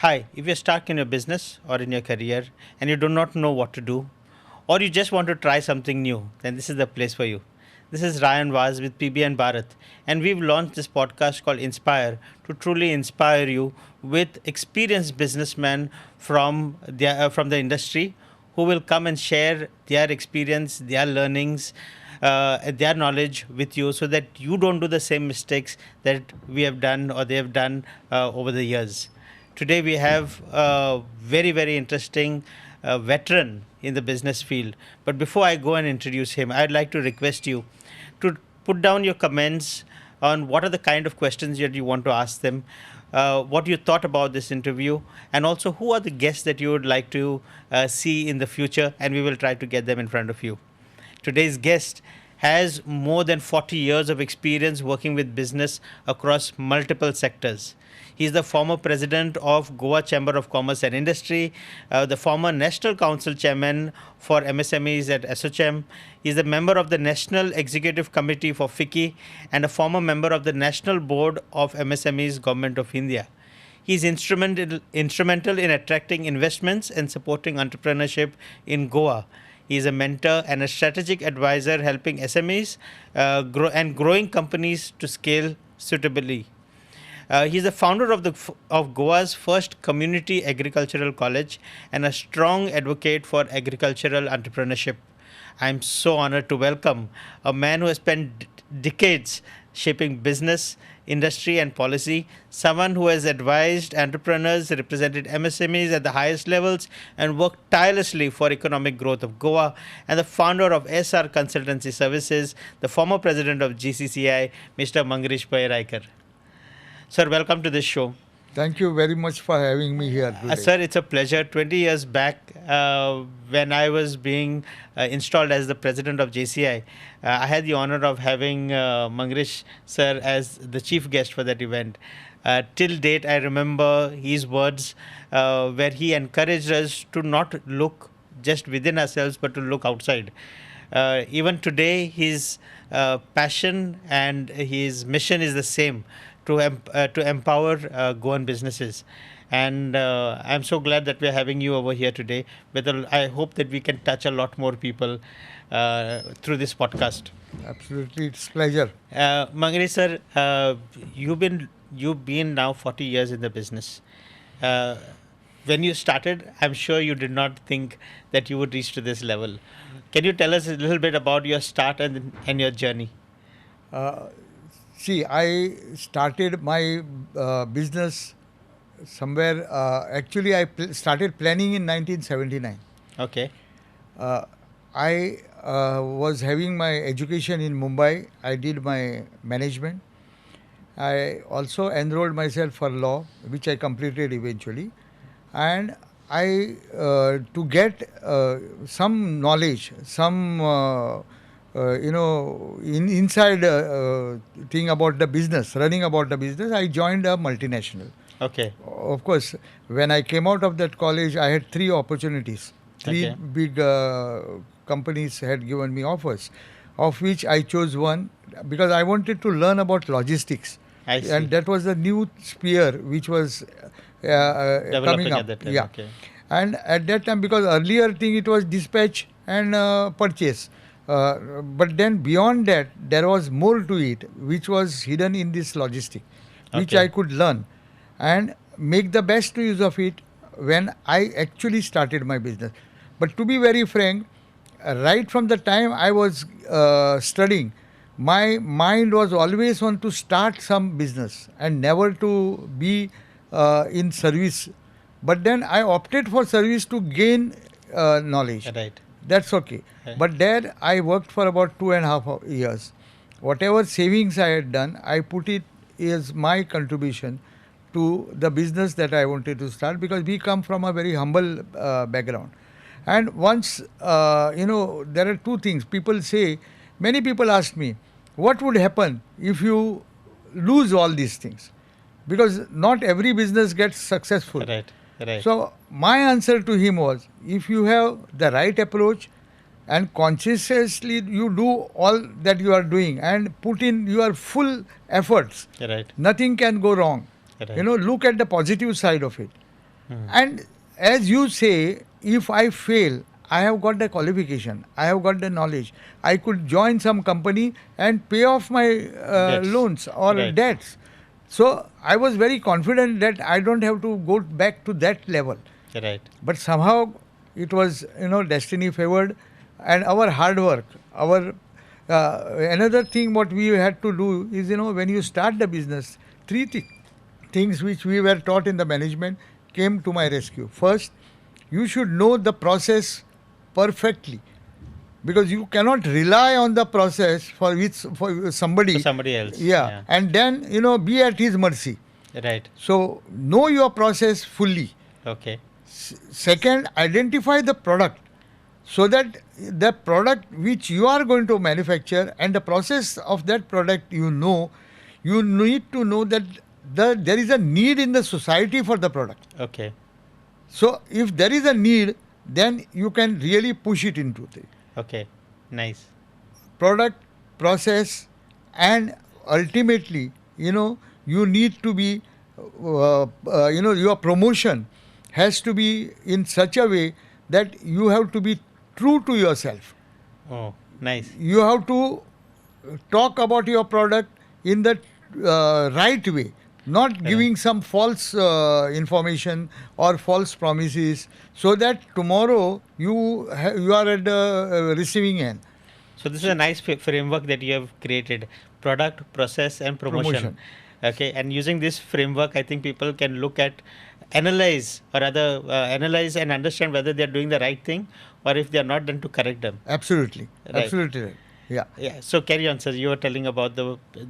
Hi, if you're stuck in your business or in your career and you do not know what to do, or you just want to try something new, then this is the place for you. This is Ryan Vaz with PB and Bharat, and we've launched this podcast called Inspire to truly inspire you with experienced businessmen from the industry who will come and share their experience, their learnings, their knowledge with you so that you don't do the same mistakes that we have done or they have done over the years. Today we have a very, very interesting veteran in the business field. But before I go and introduce him, I'd like to request you to put down your comments on what are the kind of questions that you want to ask them, what you thought about this interview, and also who are the guests that you would like to see in the future, and we will try to get them in front of you. Today's guest has more than 40 years of experience working with business across multiple sectors. He is the former president of Goa Chamber of Commerce and Industry, the former National Council Chairman for MSMEs at SOCHM. He is a member of the National Executive Committee for FICCI and a former member of the National Board of MSMEs, Government of India. He is instrumental in attracting investments and supporting entrepreneurship in Goa. He is a mentor and a strategic advisor helping SMEs growing companies to scale suitably. He is the founder of Goa's first community agricultural college and a strong advocate for agricultural entrepreneurship. I am so honored to welcome a man who has spent decades shaping business, industry, and policy, someone who has advised entrepreneurs, represented MSMEs at the highest levels, and worked tirelessly for economic growth of Goa, and the founder of SR Consultancy Services, the former president of GCCI, Mr. Manguirish Pai Raiker. Sir, welcome to this show. Thank you very much for having me here today. Sir, it's a pleasure. 20 years back, when I was being installed as the president of JCI, I had the honor of having Manguirish sir as the chief guest for that event. Till date, I remember his words where he encouraged us to not look just within ourselves, but to look outside. Even today, his passion and his mission is the same to empower Goan businesses. And I'm so glad that we're having you over here today. I hope that we can touch a lot more people through this podcast. Absolutely, it's pleasure. Manguirish sir, you've been now 40 years in the business. When you started, I'm sure you did not think that you would reach to this level. Can you tell us a little bit about your start and your journey? See, I started my business somewhere. Actually, I started planning in 1979. Okay. I was having my education in Mumbai. I did my management. I also enrolled myself for law, which I completed eventually. And I, to get some knowledge, some inside thing about the business, running about the business, I joined a multinational. Okay. Of course, when I came out of that college, I had three opportunities. Three big companies had given me offers, of which I chose one because I wanted to learn about logistics. I see. And that was the new sphere which was coming up. At that time. Yeah. Okay. And at that time, because earlier thing it was dispatch and purchase. But then beyond that, there was more to it, which was hidden in this logistic, which I could learn and make the best use of it when I actually started my business. But to be very frank, right from the time I was studying, my mind was always on to start some business and never to be in service. But then I opted for service to gain knowledge. Right. That's okay. Right. But there I worked for about 2.5 years. Whatever savings I had done, I put it as my contribution to the business that I wanted to start because we come from a very humble background. And once, there are two things. Many people ask me, what would happen if you lose all these things? Because not every business gets successful. Right. Right. So my answer to him was, if you have the right approach and consciously you do all that you are doing and put in your full efforts, Right. nothing can go wrong. Right. Look at the positive side of it. And as you say, if I fail, I have got the qualification, I have got the knowledge. I could join some company and pay off my Debts. loans or Right. debts. So I was very confident that I don't have to go back to that level. Right. But somehow it was, destiny favored, and our hard work, our another thing what we had to do is, when you start the business, things which we were taught in the management came to my rescue. First, you should know the process perfectly, because you cannot rely on the process for For somebody. somebody else. Yeah, and then be at his mercy. Right. So know your process fully. Okay. Second, identify the product, so that the product which you are going to manufacture and the process of that product, you need to know that there is a need in the society for the product. Okay. So if there is a need, then you can really push it into the Okay. Nice. product, process, and ultimately, you need to be, your promotion has to be in such a way that you have to be true to yourself. Oh, nice. You have to talk about your product in the right way, not giving some false information or false promises, so that tomorrow you are at the receiving end. So this is a nice framework that you have created: product, process, and promotion. Promotion. Okay, and using this framework, I think people can look at, analyze, or rather analyze and understand whether they are doing the right thing, or if they are not, then to correct them. Absolutely, Right. absolutely right. Yeah. Yeah. So carry on, sir. You were telling about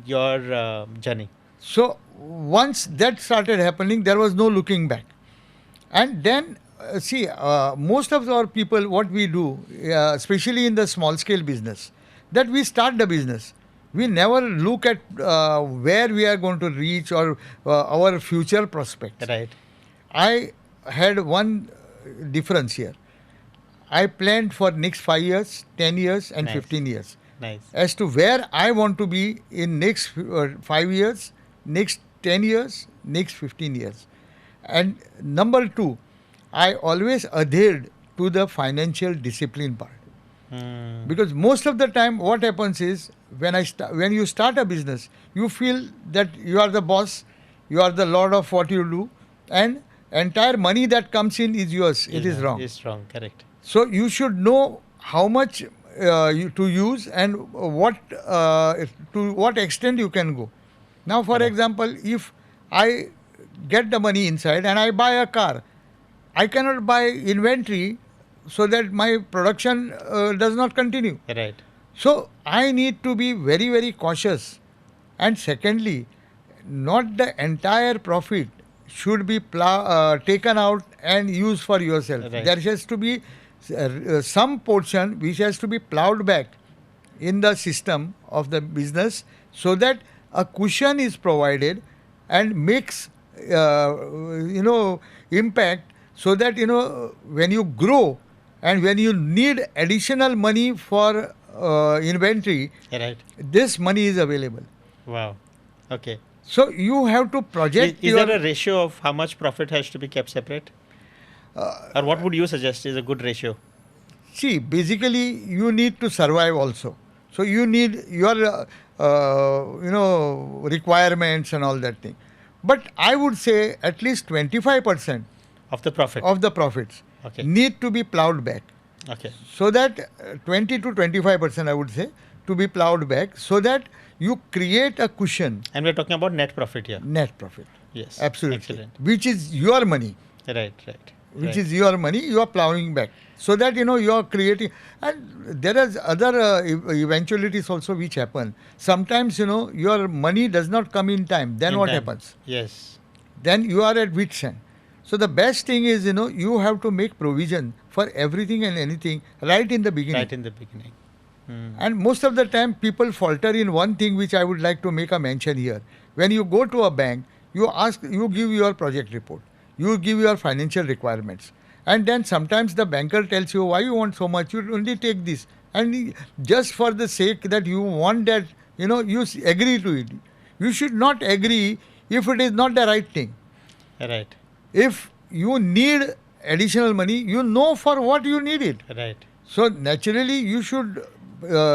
your journey. So once that started happening, there was no looking back. And then, most of our people, what we do, especially in the small scale business, that we start the business. We never look at where we are going to reach, or our future prospects. Right. I had one difference here. I planned for next 5 years, 10 years, and Nice. 15 years Nice. as to where I want to be in next 5 years, next 10 years, next 15 years. And number two, I always adhered to the financial discipline part. Because most of the time what happens is, when you start a business, you feel that you are the boss, you are the lord of what you do, and entire money that comes in is yours. It is wrong. It's wrong. Correct. So you should know how much to use, and to what extent you can go. Now, for example, if I get the money inside and I buy a car, I cannot buy inventory so that my production does not continue. Right. So I need to be very, very cautious. And secondly, not the entire profit should be taken out and used for yourself. Right. There has to be some portion which has to be plowed back in the system of the business, so that a cushion is provided and makes impact, so that when you grow and when you need additional money for inventory, Right. this money is available. Wow. Okay. So you have to project Is your there a ratio of how much profit has to be kept separate? Or what would you suggest is a good ratio? see, basically you need to survive also. So you need your requirements and all that thing. But I would say at least 25% Of the profit. of the profits Okay. need to be plowed back. Okay. So that 20 to 25%, I would say, to be plowed back, so that you create a cushion, And we're talking about net profit here. net profit. Yes. Absolutely. Excellent. Which is your money. Right. Right. Which right. is your money, you are plowing back, so that you are creating. And there is other eventualities also which happen. Sometimes your money does not come in time. Then In what time. happens? Yes. Then you are at wit's end. So the best thing is you have to make provision for everything and anything right in the beginning. Right in the beginning. And most of the time people falter in one thing which I would like to make a mention here. When you go to a bank, you give your project report, you give your financial requirements, and then sometimes the banker tells you, why you want so much, you only take this, and just for the sake that you want that, you agree to it. You should not agree if it is not the right thing. Right. If you need additional money, you know for what you need it. Right. So naturally, you should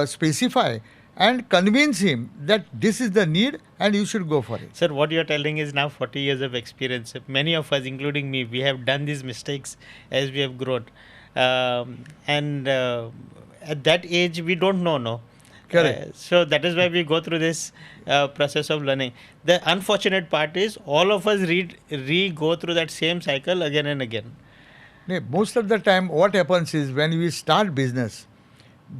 specify and convince him that this is the need and you should go for it. Sir, what you're telling is now 40 years of experience. Many of us, including me, we have done these mistakes as we have grown. And at that age, we don't know, no? Correct. So that is why we go through this process of learning. The unfortunate part is all of us go through that same cycle again and again. Most of the time, what happens is when we start business,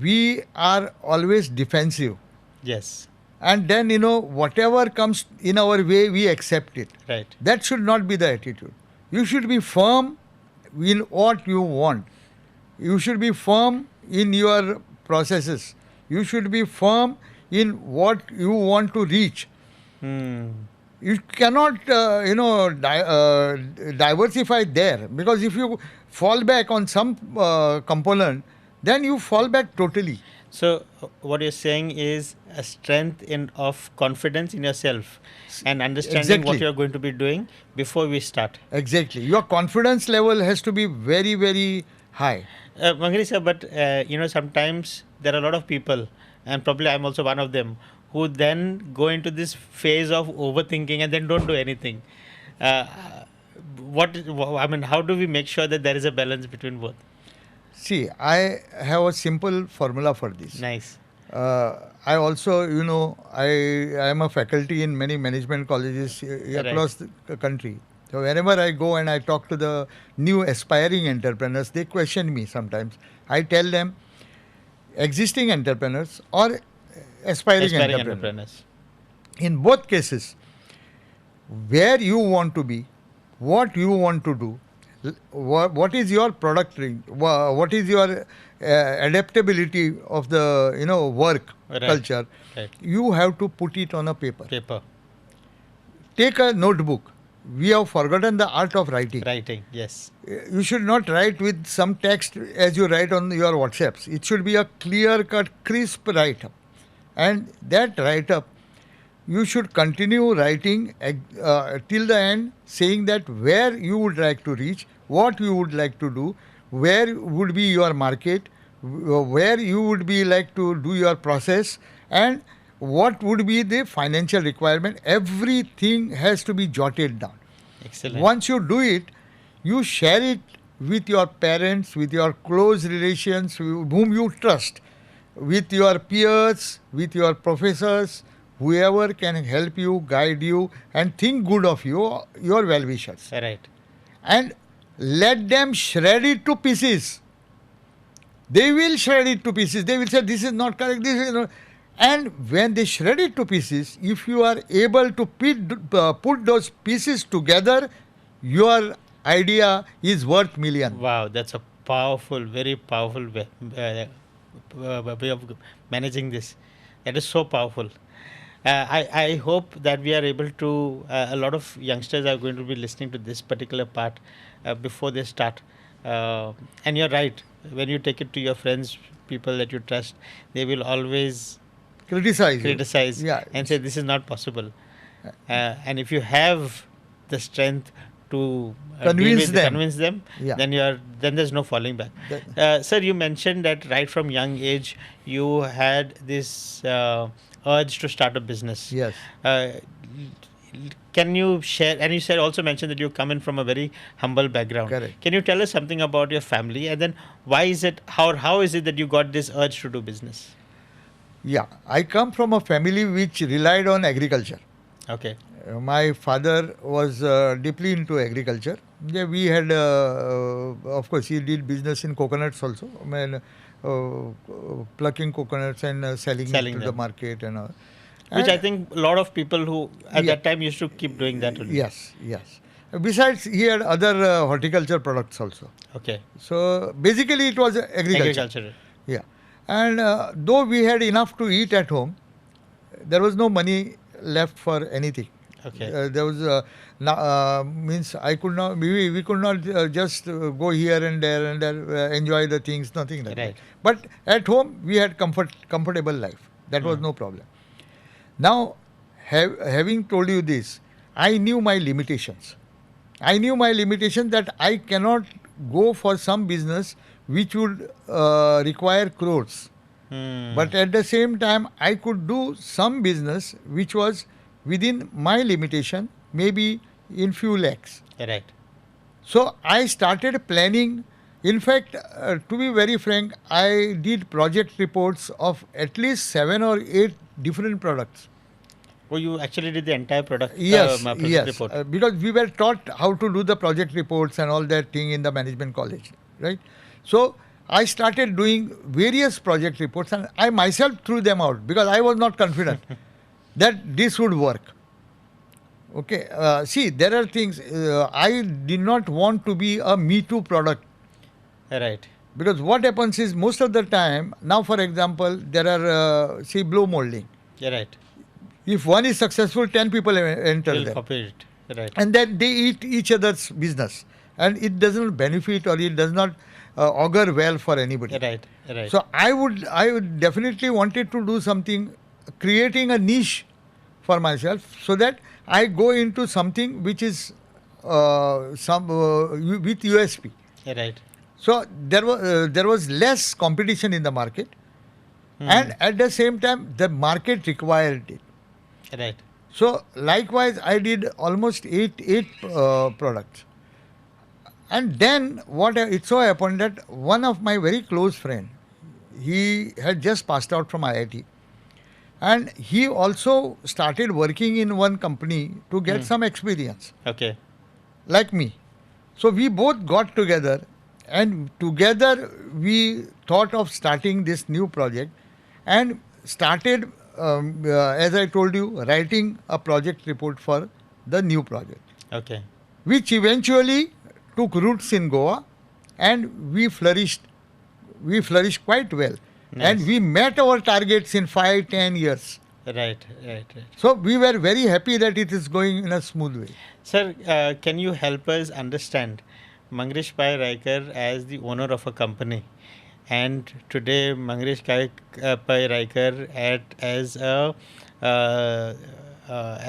we are always defensive. Yes. And then, whatever comes in our way, we accept it. Right. That should not be the attitude. You should be firm in what you want. You should be firm in your processes. You should be firm in what you want to reach. You cannot, diversify there, because if you fall back on some component, then you fall back totally. So what you're saying is a strength of confidence in yourself and understanding what Exactly. you're going to be doing before we start. Exactly. Your confidence level has to be very, very high. Manguirish sir, but sometimes there are a lot of people, and probably I'm also one of them, who then go into this phase of overthinking and then don't do anything. Uh, how do we make sure that there is a balance between both? See, I have a simple formula for this. Nice. I also, I am a faculty in many management colleges across the country. So whenever I go and I talk to the new aspiring entrepreneurs, they question me sometimes. I tell them, existing entrepreneurs or aspiring entrepreneurs. In both cases, where you want to be, what you want to do, what is your product range, what is your adaptability of the work culture, Right. you have to put it on a paper. Paper. Take a notebook. We have forgotten the art of writing. Writing, yes. You should not write with some text as you write on your WhatsApps. It should be a clear-cut, crisp write-up. And that write-up, you should continue writing till the end, saying that where you would like to reach, what you would like to do, where would be your market, where you would be like to do your process, and what would be the financial requirement. Everything has to be jotted down. Excellent. Once you do it, you share it with your parents, with your close relations, whom you trust, with your peers, with your professors, whoever can help you, guide you, and think good of you, your well-wishers. Right. And let them shred it to pieces. They will shred it to pieces. They will say, this is not correct, this is not. And when they shred it to pieces, if you are able to put those pieces together, your idea is worth million. Wow, that's a powerful, very powerful way of managing this. That is so powerful. I hope that we are able to, a lot of youngsters are going to be listening to this particular part before they start. And you're right, when you take it to your friends, people that you trust, they will always criticize Yeah. and say this is not possible. And if you have the strength to convince them, Yeah. then there's no falling back. Sir, you mentioned that right from young age you had this urge to start a business. Yes. Can you share? And you said also mentioned that you come in from a very humble background. Correct. Can you tell us something about your family, and then why is it? How is it that you got this urge to do business? Yeah. I come from a family which relied on agriculture. Okay. My father was deeply into agriculture. Yeah, we had, of course, he did business in coconuts also. I mean, plucking coconuts and selling it to the them. market and all. Which I And- think a lot of people who at that time used to keep doing that only. Yes, yes. Besides, he had other horticulture products also. Okay. So basically, it was agriculture. Agriculture. Yeah. And though we had enough to eat at home, there was no money left for anything. Okay. There was means I could not we could not just go here and there enjoy the things, nothing like Right. that. But at home we had comfortable life. That was no problem. Now, having told you this, I knew my limitations. I knew my limitation that I cannot go for some business which would require crores. Hmm. But at the same time, I could do some business which was within my limitation, maybe in few lakhs. Right. So I started planning. In fact, to be very frank, I did project reports of at least 7 or 8 different products. Oh, you actually did the entire Yes, project yes, report. because we were taught how to do the project reports and all that thing in the management college, right? So I started doing various project reports, and I myself threw them out because I was not confident that this would work. Okay, see, there are things I did not want to be a Me Too product. Right. Because what happens is most of the time, now for example, there are, see, blow molding. Yeah, right. If one is successful, 10 people enter You'll there. copy it. Right. And then they eat each other's business. And it doesn't benefit or it does not augur well for anybody. Right. Right. So I would definitely wanted to do something, creating a niche for myself so that I go into something which is with USP. Right. So there was less competition in the market, Hmm. and at the same time the market required it. Right. So likewise, I did almost eight products, and then it so happened that one of my very close friend, he had just passed out from IIT, and he also started working in one company to get some experience, Okay. like me. So we both got together, and together we thought of starting this new project, and started, as I told you, writing a project report for the new project, Okay. which eventually took roots in Goa, and we flourished. We flourished quite well, and Nice. we met our targets in 5-10 years. Right. Right. Right. So we were very happy that it is going in a smooth way. Sir, can you help us understand Manguirish Pai Raiker as the owner of a company, and today Pai Raiker uh,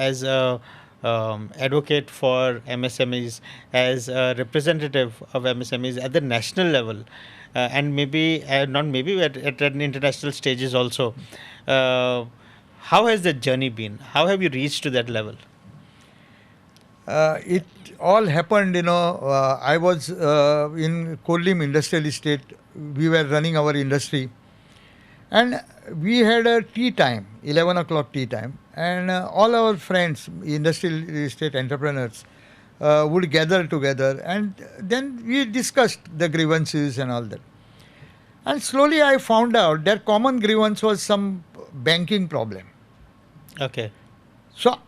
as a advocate for MSMEs, as a representative of MSMEs at the national level, and maybe not maybe at an international stages also. Uh, how has the journey been? How have you reached to that level? It all happened, I was in Kolim Industrial Estate. We were running our industry. And we had a tea time, 11 o'clock tea time. And all our friends, industrial estate entrepreneurs, would gather together. And then we discussed the grievances and all that. And slowly I found out their common grievance was some banking problem. Okay. So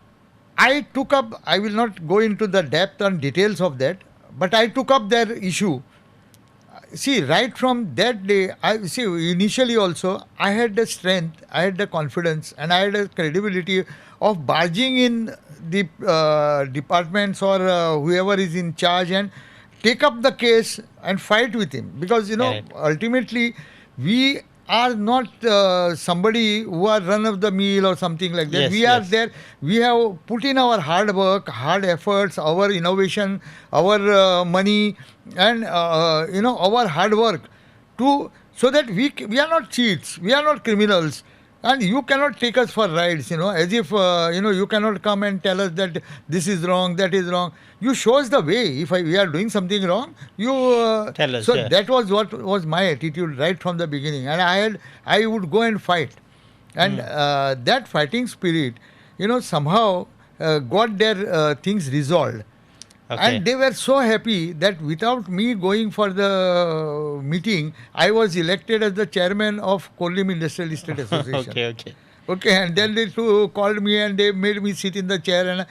I took up, I will not go into the depth and details of that, but I took up their issue. See, right from that day, initially also, I had the strength, I had the confidence, and I had the credibility of barging in the departments or whoever is in charge and take up the case and fight with him. Because, Right. ultimately, we are not somebody who are run of the mill or something like that. Yes, We are yes. there. We have put in our hard work, hard efforts, our innovation, our money, and our hard work so that we are not cheats, we are not criminals, and you cannot take us for rides. As if you cannot come and tell us that this is wrong, that is wrong. You show us the way. If we are doing something wrong, you Tell us, so yeah. that was what was my attitude right from the beginning, and I would go and fight, and that fighting spirit, somehow got their things resolved. Okay. And they were so happy that without me going for the meeting, I was elected as the chairman of Kolim Industrial Estate Association. Okay. Okay. Okay, and then they too called me and they made me sit in the chair, and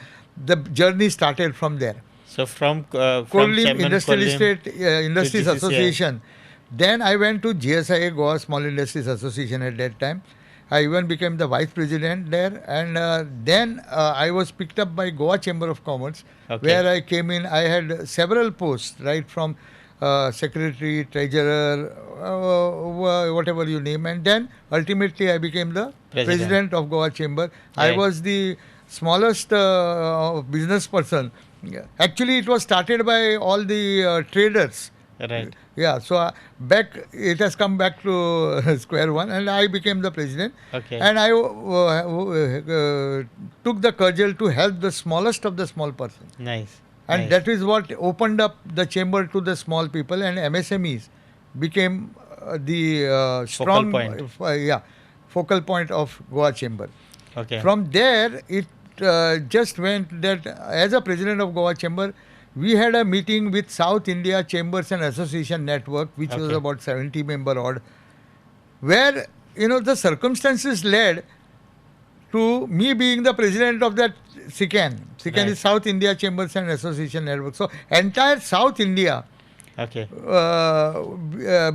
the journey started from there. So from Kolim Chairman Industrial Kolim Estate Industries GCCI. Association. Then I went to GSIA, Goa Small Industries Association at that time. I even became the vice president there, and then I was picked up by Goa Chamber of Commerce, Okay. where I came in. I had several posts, right from secretary, treasurer, whatever you name, and then ultimately I became the president of Goa Chamber. I Right. was the smallest business person Yeah. Actually, it was started by all the traders. Right. Yeah, so back it has come back to square one, and I became the president, Okay. and I took the cudgel to help the smallest of the small person, Nice. and Nice. that is what opened up the chamber to the small people, and MSMEs became the Focal strong, point. focal point of Goa chamber. Okay. From there, it just went that as a president of Goa Chamber, we had a meeting with South India Chambers and Association Network, which was Okay. about 70 member odd, where the circumstances led to me being the president of that SICAN. SICAN Right. is South India Chambers and Association Network. So entire South India Okay.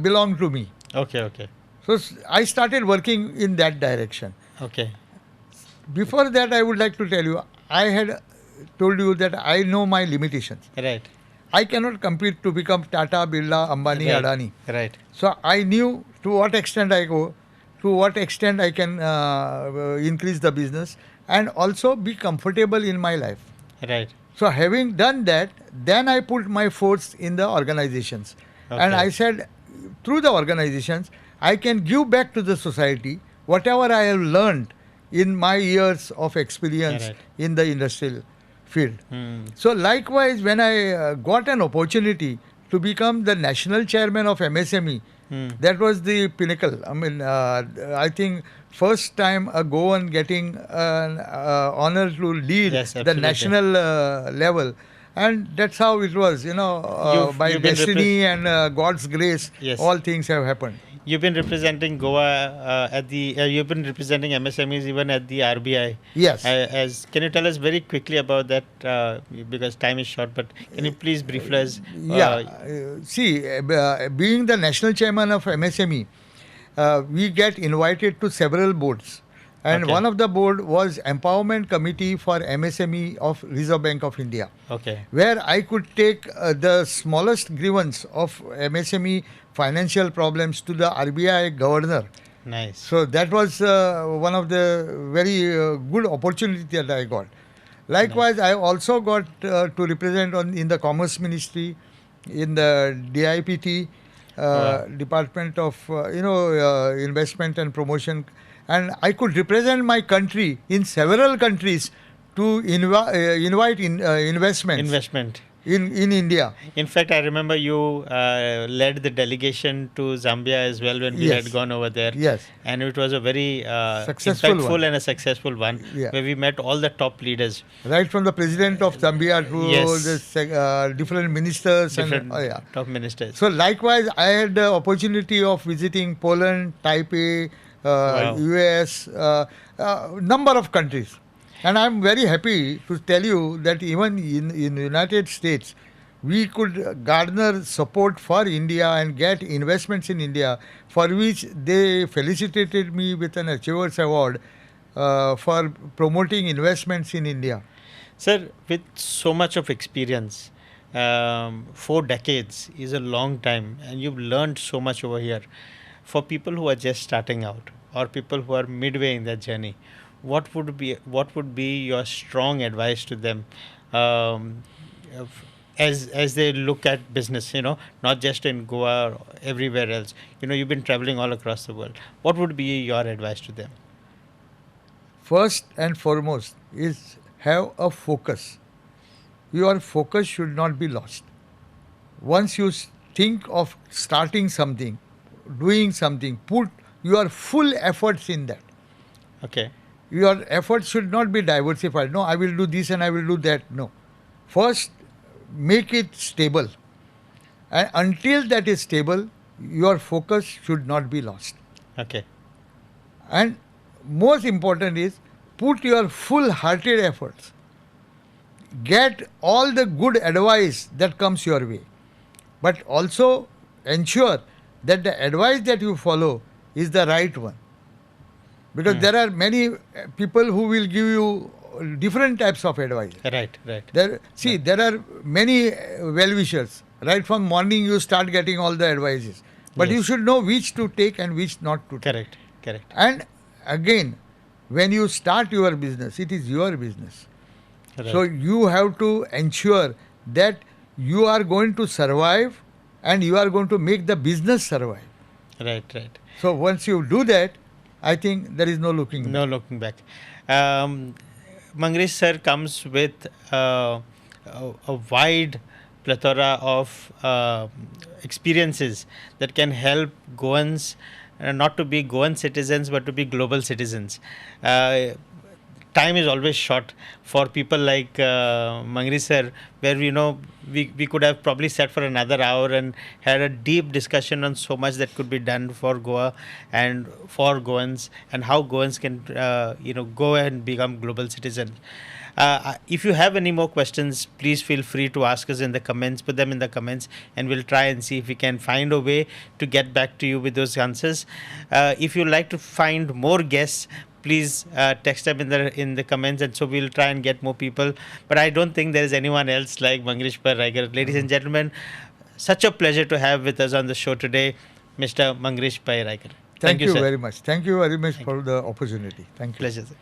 belonged to me. Okay. Okay. So I started working in that direction. Okay. Before that, I would like to tell you, I had told you that I know my limitations. Right. I cannot compete to become Tata, Birla, Ambani, Right. Adani. Right. So I knew to what extent I go, to what extent I can increase the business, and also be comfortable in my life. Right. So having done that, then I put my force in the organizations. And Okay. I said, through the organizations, I can give back to the society whatever I have learned in my years of experience Right. in the industrial field. Hmm. So likewise, when I got an opportunity to become the national chairman of MSME, Hmm. that was the pinnacle. I mean, I think first time a Goan getting an honor to lead Yes, the absolutely. national level. And that's how it was, by You've been destiny and God's grace, Yes. all things have happened. You've been representing Goa at the. You've been representing MSMEs even at the RBI. Yes. As can you tell us very quickly about that? Because time is short, but can you please brief us? Being the national chairman of MSME, we get invited to several boards. And Okay. one of the board was Empowerment Committee for MSME of Reserve Bank of India, Okay. where I could take the smallest grievance of MSME financial problems to the RBI governor. Nice. So that was one of the very good opportunity that I got. Likewise, I also got to represent in the Commerce Ministry, in the DIPT, Wow. Department of Investment and Promotion, and I could represent my country in several countries to invite investments Investment. in India. In fact, I remember you led the delegation to Zambia as well when we Yes. had gone over there. Yes. And it was a very Successful impactful one. and a successful one, Yeah. where we met all the top leaders, Right from the president of Zambia to Yes. the different ministers different and top ministers. So likewise, I had the opportunity of visiting Poland, Taipei, Wow. US, number of countries, and I'm very happy to tell you that even in United States, we could garner support for India and get investments in India, for which they felicitated me with an Achievers Award for promoting investments in India. Sir, with so much of experience, 4 decades is a long time, and you've learned so much over here. For people who are just starting out, or people who are midway in their journey, what would be your strong advice to them, as they look at business? Not just in Goa or everywhere else. You've been traveling all across the world. What would be your advice to them? First and foremost is have a focus. Your focus should not be lost. Once you think of starting something, doing something, put your full efforts in that. Okay. Your efforts should not be diversified. No, I will do this and I will do that. No. First, make it stable. And until that is stable, your focus should not be lost. Okay. And most important is put your full hearted efforts. Get all the good advice that comes your way. But also ensure that the advice that you follow is the right one. Because there are many people who will give you different types of advice. Right. Right. There are many well-wishers. Right from morning you start getting all the advices. But Yes. you should know which to take and which not to take. Correct. Correct. And again, when you start your business, it is your business. So Right. you have to ensure that you are going to survive and you are going to make the business survive. Right. Right. So once you do that, I think there is no looking No back. looking back. Um, Manguirish sir comes with a wide plethora of experiences that can help Goans not to be Goan citizens but to be global citizens. Uh, Time is always short for people like Mangri sir, where we could have probably sat for another hour and had a deep discussion on so much that could be done for Goa and for Goans and how Goans can go and become global citizens. If you have any more questions, please feel free to ask us in the comments. Put them in the comments, and we'll try and see if we can find a way to get back to you with those answers. If you like to find more guests, please text them in the comments, and so we'll try and get more people. But I don't think there is anyone else like Manguirish Pai Raiker. Ladies and gentlemen, such a pleasure to have with us on the show today, Mr. Manguirish Pai Raiker. Thank Thank you, you sir. very much. Thank you very much Thank you. for the opportunity. Thank you. Pleasure, sir.